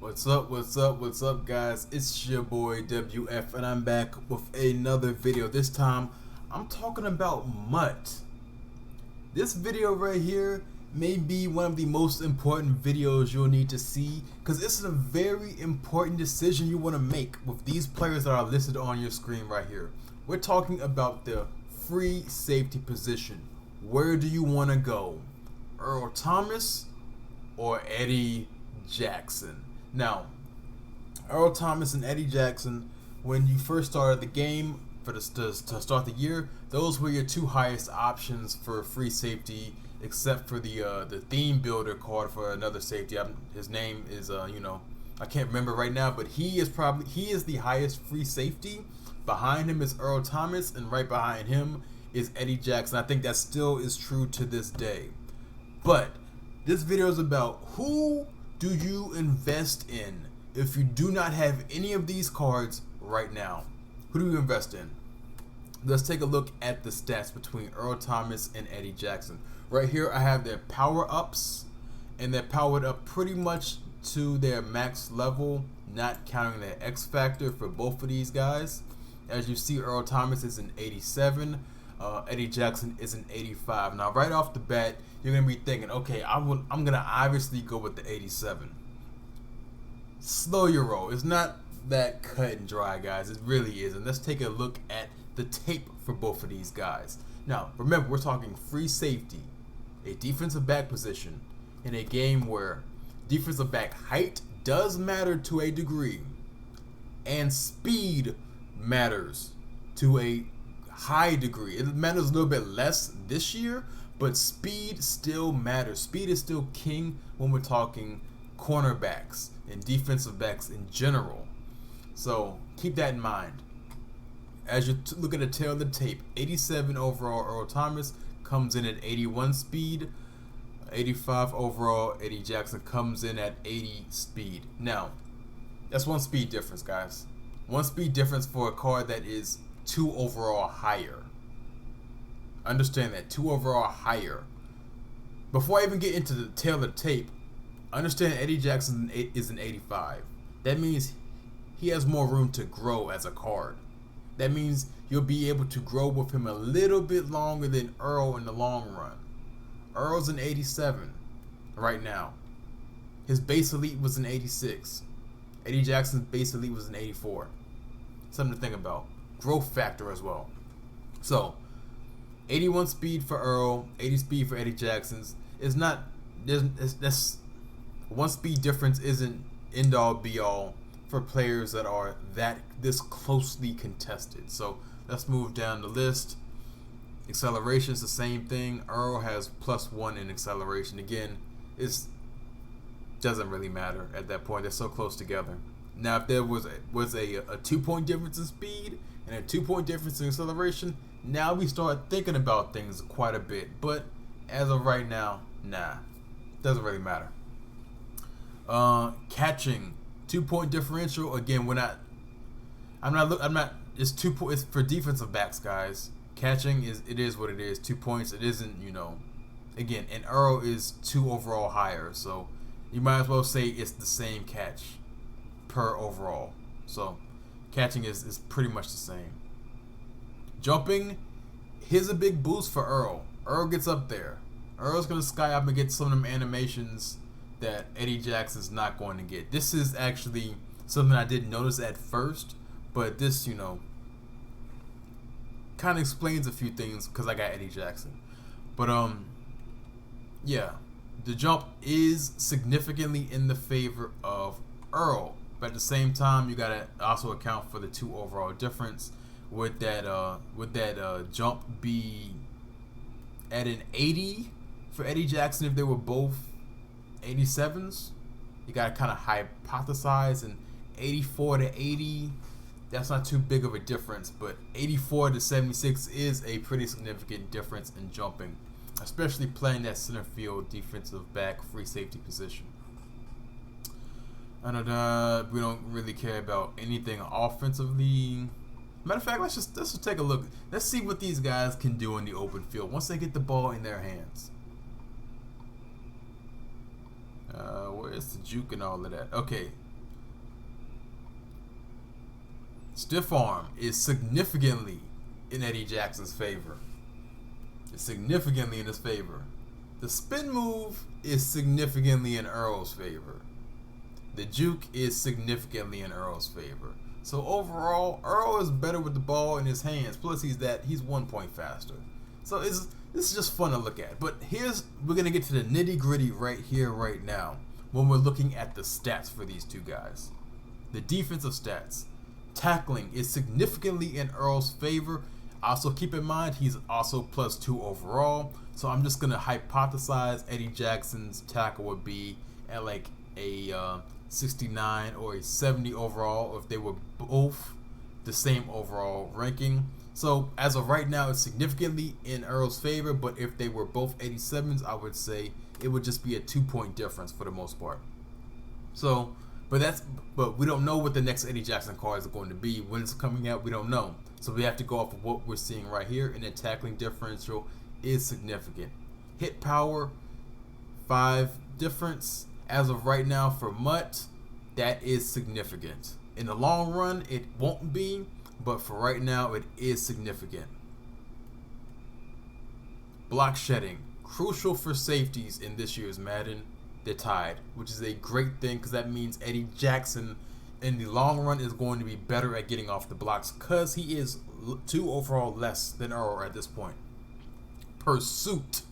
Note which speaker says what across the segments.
Speaker 1: What's up, what's up guys? It's your boy WF and I'm back with another video. This time I'm talking about MUT. This video right here may be one of the most important videos you'll need to see because it's a very important decision you want to make with these players that are listed on your screen right here. We're talking about the free safety position. Where do you want to go? Earl Thomas or Eddie Jackson? Now, Earl Thomas and Eddie Jackson, when you first started the game to start the year, those were your two highest options for free safety, except for the theme builder card for another safety. His name is I can't remember right now, but he is the highest free safety. Behind him is Earl Thomas, and right behind him is Eddie Jackson. I think that still is true to this day. But this video is about who do you invest in if you do not have any of these cards right now. Who do you invest in? Let's take a look at the stats between Earl Thomas and Eddie Jackson. Right here I have their power ups, and they're powered up pretty much to their max level, not counting their X factor for both of these guys. As you see, Earl Thomas is an 87, Eddie Jackson is an 85. Now right off the bat you're going to be thinking, okay, I'm going to obviously go with the 87. Slow your roll. It's not that cut and dry, guys. It really isn't. Let's take a look at the tape for both of these guys. Now, remember, we're talking free safety, a defensive back position, in a game where defensive back height does matter to a degree, and speed matters to a high degree. It matters a little bit less this year, but speed still matters. Speed is still king when we're talking cornerbacks and defensive backs in general. So keep that in mind. As you look at the tail of the tape, 87 overall Earl Thomas comes in at 81 speed. 85 overall Eddie Jackson comes in at 80 speed. Now, that's one speed difference, guys. One speed difference for a card that is 2 overall higher. Understand that, 2 overall higher. Before I even get into the tail of the tape, understand Eddie Jackson is an 85. That means he has more room to grow as a card. That means you'll be able to grow with him a little bit longer than Earl in the long run. Earl's an 87 right now. His base elite was an 86. Eddie Jackson's base elite was an 84. Something to think about. Growth factor as well. So 81 speed for Earl, 80 speed for Eddie Jackson's. It's not. That's one speed difference isn't end all be all for players that are this closely contested. So let's move down the list. Acceleration is the same thing. Earl has +1 in acceleration. Again, it doesn't really matter at that point. They're so close together. Now, if there was a 2-point difference in speed and a 2-point difference in acceleration, now we start thinking about things quite a bit. But as of right now, nah, doesn't really matter. Catching, 2-point differential. Again, I'm not. It's 2 points. It's for defensive backs, guys. Catching is what it is. 2 points. It isn't, again, and Earl is 2 overall higher, so you might as well say it's the same catch per overall. So catching is pretty much the same. Jumping, here's a big boost for Earl. Earl gets up there. Earl's gonna sky up and get some of them animations that Eddie Jackson's not going to get. This is actually something I didn't notice at first, but this, kind of explains a few things because I got Eddie Jackson. But yeah, the jump is significantly in the favor of Earl, but at the same time you gotta also account for the 2 overall difference. Would that jump be at an 80 for Eddie Jackson if they were both 87s? You gotta kind of hypothesize, and 84 to 80, that's not too big of a difference, but 84 to 76 is a pretty significant difference in jumping, especially playing that center field defensive back free safety position. We don't really care about anything offensively. Matter of fact, let's just take a look. Let's see what these guys can do in the open field once they get the ball in their hands. Where's the juke and all of that? Okay, Stiff arm is significantly in Eddie Jackson's favor. It's significantly in his favor. The spin move is significantly in Earl's favor. The juke is significantly in Earl's favor. So overall, Earl is better with the ball in his hands. Plus, he's 1 point faster. So this is just fun to look at. But we're gonna get to the nitty gritty right here, right now, when we're looking at the stats for these two guys. The defensive stats. Tackling is significantly in Earl's favor. Also keep in mind he's also +2 overall. So I'm just gonna hypothesize Eddie Jackson's tackle would be at like a 69 or a 70 overall if they were both the same overall ranking. So as of right now, it's significantly in Earl's favor, but if they were both 87s, I would say it would just be a 2 point difference for the most part. So, but we don't know what the next Eddie Jackson cards are going to be. When it's coming out, we don't know. So we have to go off of what we're seeing right here, and the tackling differential is significant. Hit power, 5 difference. As of right now for MUT, that is significant. In the long run, it won't be, but for right now, it is significant. Block shedding, crucial for safeties in this year's Madden. They're tied, which is a great thing because that means Eddie Jackson in the long run is going to be better at getting off the blocks because he is 2 overall less than Earl at this point. Pursuit.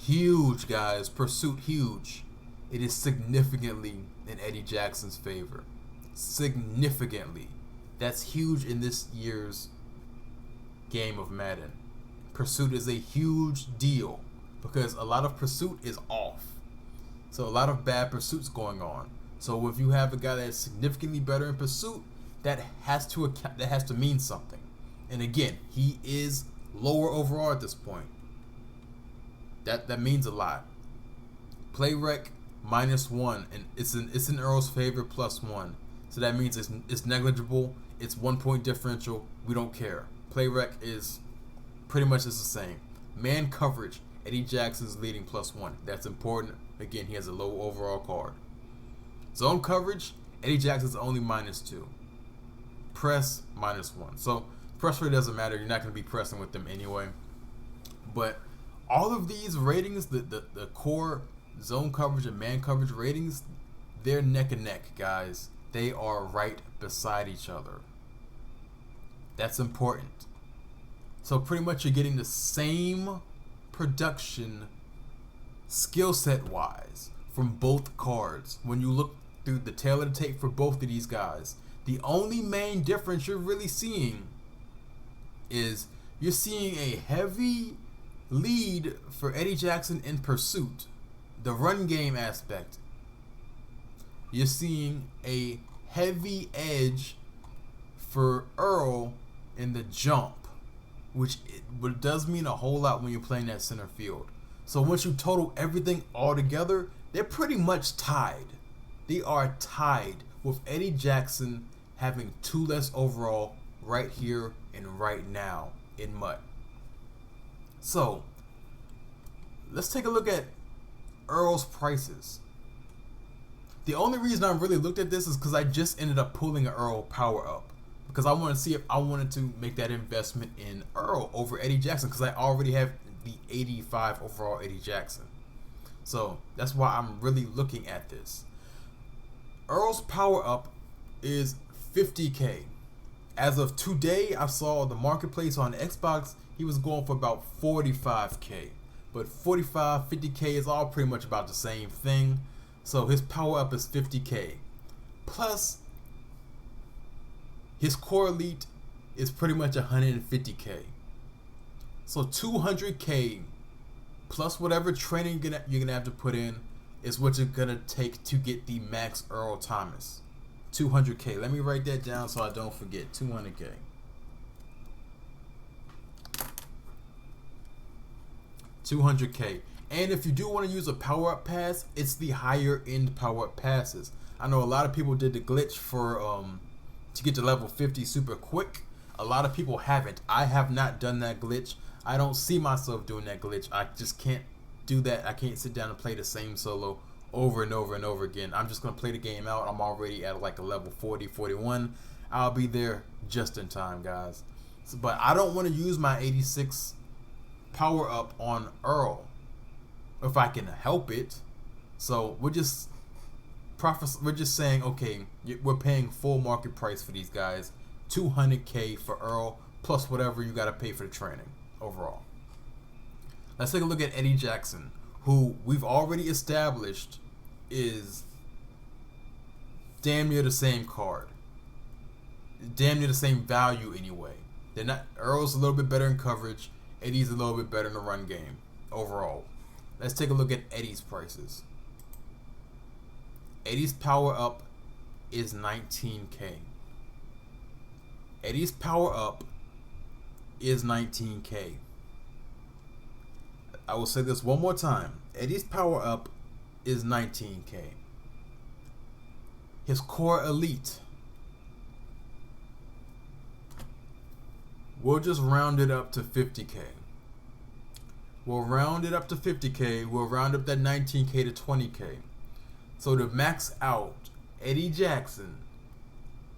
Speaker 1: Huge, guys. Pursuit, huge. It is significantly in Eddie Jackson's favor. Significantly. That's huge in this year's game of Madden. Pursuit is a huge deal because a lot of pursuit is off. So a lot of bad pursuits going on. So if you have a guy that's significantly better in pursuit, that has to mean something. And again, he is lower overall at this point. That means a lot. Play rec -1, and it's in Earl's favor +1. So that means it's negligible. It's 1 point differential. We don't care. Play rec is pretty much the same. Man coverage, Eddie Jackson's leading +1. That's important. Again, he has a low overall card. Zone coverage, Eddie Jackson's only -2. Press -1. So press rate doesn't matter. You're not going to be pressing with them anyway. But all of these ratings, the core zone coverage and man coverage ratings, they're neck and neck, guys. They are right beside each other. That's important. So pretty much you're getting the same production skill set wise from both cards. When you look through the tail of the tape for both of these guys, the only main difference you're really seeing is you're seeing a heavy lead for Eddie Jackson in pursuit, the run game aspect. You're seeing a heavy edge for Earl in the jump, which does mean a whole lot when you're playing that center field. So once you total everything all together, they're pretty much tied. They are tied with Eddie Jackson having 2 less overall right here and right now in MUT. So let's take a look at Earl's prices. The only reason I really looked at this is because I just ended up pulling an Earl power up because I wanted to see if I wanted to make that investment in Earl over Eddie Jackson because I already have the 85 overall Eddie Jackson. So that's why I'm really looking at this. Earl's power up is 50K. As of today, I saw the marketplace on Xbox, he was going for about 45K. But 45, 50K is all pretty much about the same thing. So his power up is 50K. Plus, his core elite is pretty much 150K. So 200K plus whatever training you're gonna have to put in is what you're gonna take to get the max Earl Thomas. 200K. Let me write that down so I don't forget. 200K. $200K. And if you do want to use a power up pass, it's the higher end power up passes. I know a lot of people did the glitch for to get to level 50 super quick. A lot of people haven't. I have not done that glitch. I don't see myself doing that glitch. I just can't do that. I can't sit down and play the same solo over and over and over again. I'm just going to play the game out. I'm already at like a level 40, 41. I'll be there just in time, guys. But I don't want to use my 86 power up on Earl if I can help it. So we're just saying, okay, we're paying full market price for these guys, 200K for Earl plus whatever you got to pay for the training overall. Let's take a look at Eddie Jackson, who we've already established is damn near the same card, damn near the same value anyway. They're not. Earl's a little bit better in coverage. Eddie's a little bit better in the run game overall. Let's take a look at Eddie's prices. Eddie's power up is 19K. Eddie's power up is 19K. I will say this one more time. Eddie's power up is 19K. His core elite, we'll just round it up to 50K. We'll round it up to 50K. We'll round up that 19K to 20K. So to max out Eddie Jackson,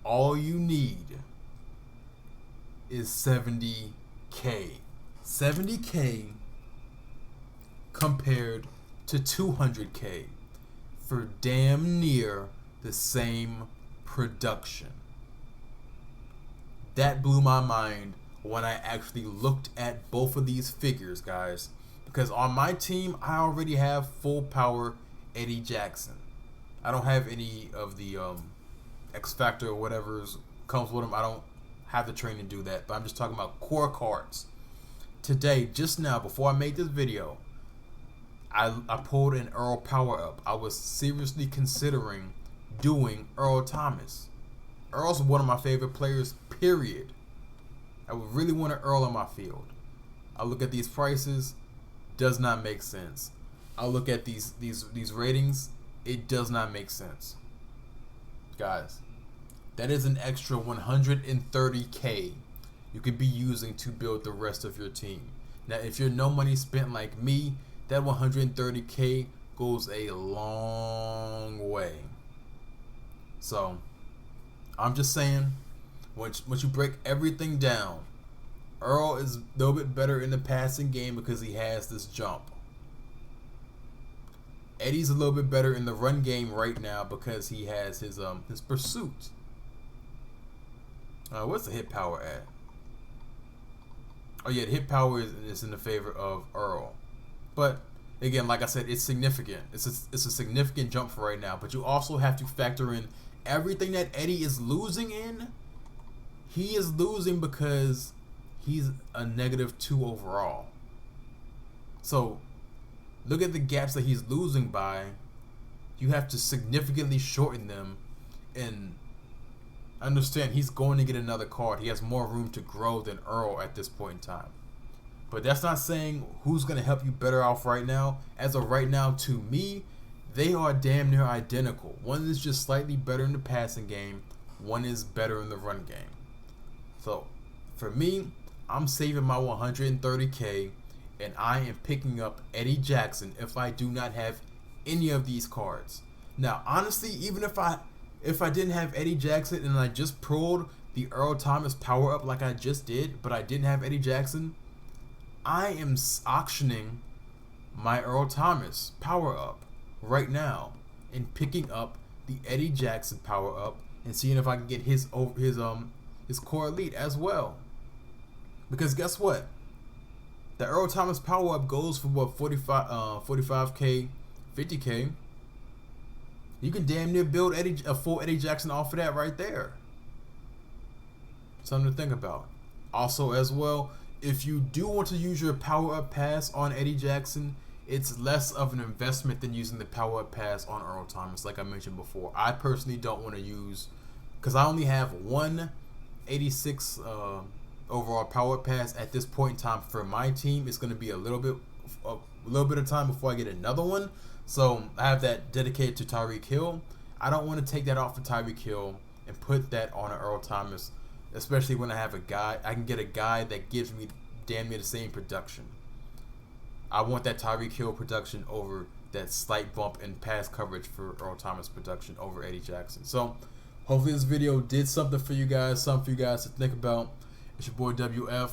Speaker 1: all you need is 70K. 70K compared to 200K for damn near the same production. That blew my mind when I actually looked at both of these figures, guys, because on my team I already have full power Eddie Jackson. I don't have any of the X Factor or whatever comes with him. I don't have the training to do that, but I'm just talking about core cards. Today, just now, before I made this video, I pulled an Earl power up. I was seriously considering doing Earl Thomas. Earl's one of my favorite players, period. I would really want an Earl on my field. I look at these prices, does not make sense. I look at these ratings, it does not make sense. Guys, that is an extra 130K you could be using to build the rest of your team. Now, if you're no money spent like me, that 130K goes a long way. So, I'm just saying, once you break everything down, Earl is a little bit better in the passing game because he has this jump. Eddie's a little bit better in the run game right now because he has his pursuit. What's the hit power at? Oh yeah, the hit power is in the favor of Earl. But again, like I said, it's significant. It's a significant jump for right now. But you also have to factor in everything that Eddie is losing in. He is losing because he's a -2 overall. So look at the gaps that he's losing by. You have to significantly shorten them and understand he's going to get another card. He has more room to grow than Earl at this point in time. But that's not saying who's going to help you better off right now. As of right now, to me, they are damn near identical. One is just slightly better in the passing game. One is better in the run game. So for me, I'm saving my 130K and I am picking up Eddie Jackson if I do not have any of these cards. Now, honestly, even if I didn't have Eddie Jackson and I just pulled the Earl Thomas power up like I just did, but I didn't have Eddie Jackson, I am auctioning my Earl Thomas power up right now and picking up the Eddie Jackson power up and seeing if I can get his core elite as well. Because guess what? The Earl Thomas power up goes for what, 45K, 50K. You can damn near build a full Eddie Jackson off of that right there. Something to think about. Also, as well, if you do want to use your power up pass on Eddie Jackson, it's less of an investment than using the power up pass on Earl Thomas, like I mentioned before. I personally don't want to use, because I only have one 86 overall power pass at this point in time for my team. It's going to be a little bit of time before I get another one. So I have that dedicated to Tyreek Hill. I don't want to take that off for Tyreek Hill and put that on an Earl Thomas, especially when I have a guy. I can get a guy that gives me damn near the same production. I want that Tyreek Hill production over that slight bump in pass coverage for Earl Thomas production over Eddie Jackson. So hopefully this video did something for you guys, something for you guys to think about. It's your boy WF.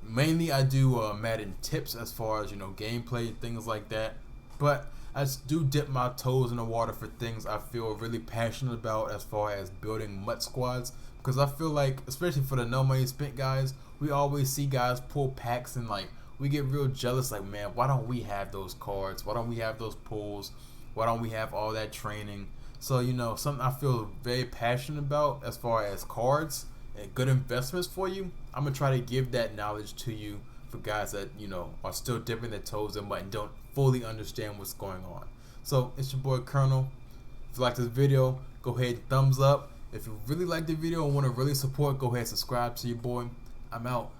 Speaker 1: Mainly I do Madden tips as far as, you know, gameplay, things like that. But I just do dip my toes in the water for things I feel really passionate about as far as building MUT squads. Because I feel like, especially for the no money spent guys, we always see guys pull packs and like we get real jealous, like, man, why don't we have those cards? Why don't we have those pulls? Why don't we have all that training? So, you know, something I feel very passionate about as far as cards and good investments for you. I'm going to try to give that knowledge to you for guys that, you know, are still dipping their toes in MUT and don't fully understand what's going on. So, it's your boy Colonel. If you like this video, go ahead and thumbs up. If you really like the video and want to really support, go ahead and subscribe to your boy. I'm out.